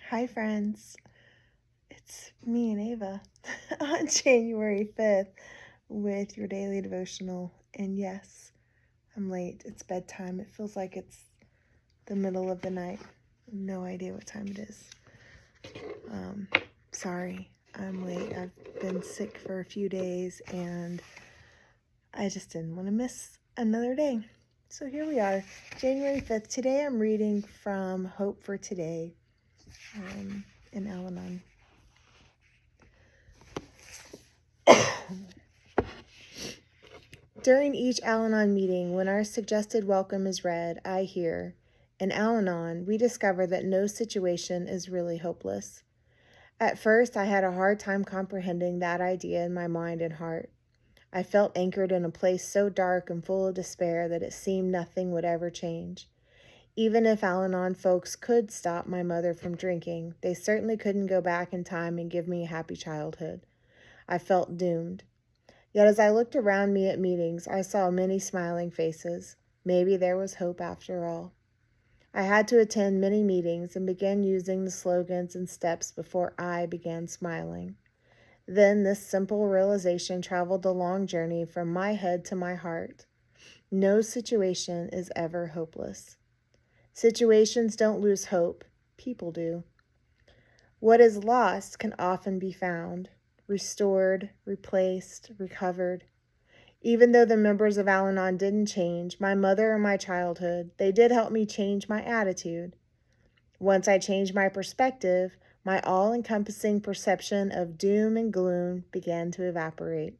Hi, friends. It's me and Ava on January 5th with your daily devotional. And yes, I'm late. It's bedtime. It feels like it's the middle of the night. No idea what time it is. Sorry, I'm late. I've been sick for a few days and I just didn't want to miss another day. So here we are, January 5th. Today I'm reading from Hope for Today in Al-Anon. During each Al-Anon meeting, when our suggested welcome is read, I hear, in Al-Anon, we discover that no situation is really hopeless. At first, I had a hard time comprehending that idea in my mind and heart. I felt anchored in a place so dark and full of despair that it seemed nothing would ever change. Even if Al-Anon folks could stop my mother from drinking, they certainly couldn't go back in time and give me a happy childhood. I felt doomed. Yet as I looked around me at meetings, I saw many smiling faces. Maybe there was hope after all. I had to attend many meetings and began using the slogans and steps before I began smiling. Then this simple realization traveled the long journey from my head to my heart. No situation is ever hopeless. Situations don't lose hope. People do. What is lost can often be found, restored, replaced, recovered. Even though the members of Al-Anon didn't change, my mother and my childhood, they did help me change my attitude. Once I changed my perspective, my all-encompassing perception of doom and gloom began to evaporate.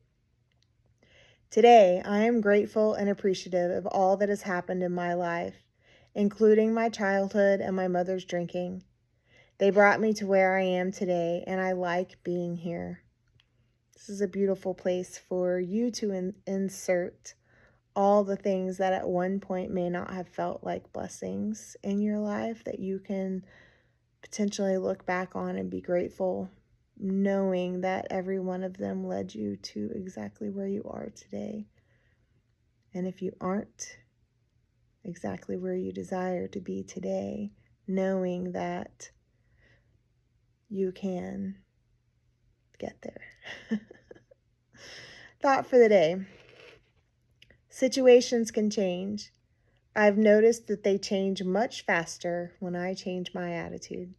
Today, I am grateful and appreciative of all that has happened in my life, including my childhood and my mother's drinking. They brought me to where I am today, and I like being here. This is a beautiful place for you to insert all the things that at one point may not have felt like blessings in your life that you can potentially look back on and be grateful, knowing that every one of them led you to exactly where you are today. And if you aren't exactly where you desire to be today, knowing that you can get there. Thought for the day. Situations can change. I've noticed that they change much faster when I change my attitude.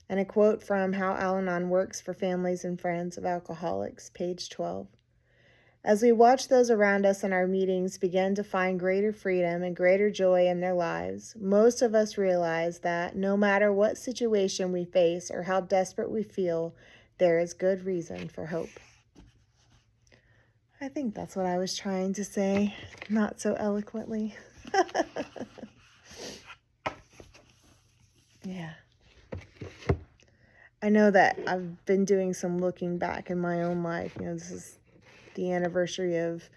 And a quote from How Al-Anon Works for Families and Friends of Alcoholics, page 12. As we watch those around us in our meetings begin to find greater freedom and greater joy in their lives, most of us realize that no matter what situation we face or how desperate we feel, there is good reason for hope. I think that's what I was trying to say, not so eloquently. Yeah. I know that I've been doing some looking back in my own life. This is the anniversary of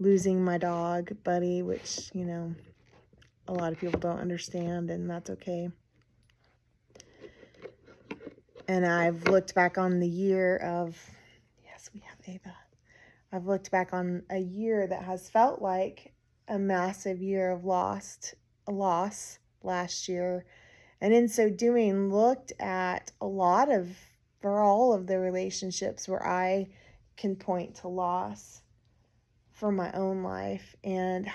losing my dog, Buddy, which, a lot of people don't understand, and that's okay. And I've looked back on the year of, yes, we have Ava. I've looked back on a year that has felt like a massive year of loss last year. And in so doing, looked at for all of the relationships where I can point to loss for my own life, and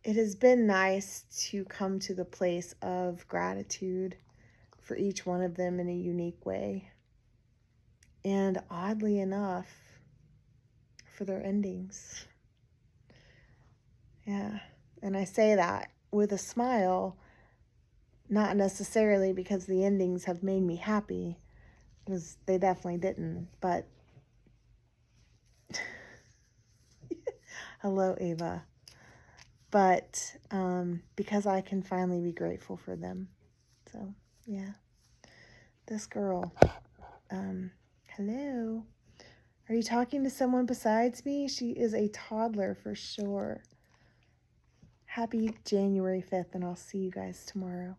it has been nice to come to the place of gratitude for each one of them in a unique way. And oddly enough, for their endings. Yeah. And I say that with a smile, not necessarily because the endings have made me happy, because they definitely didn't, but hello, Ava. But because I can finally be grateful for them. So, yeah. This girl, hello. Are you talking to someone besides me? She is a toddler for sure. Happy January 5th, and I'll see you guys tomorrow.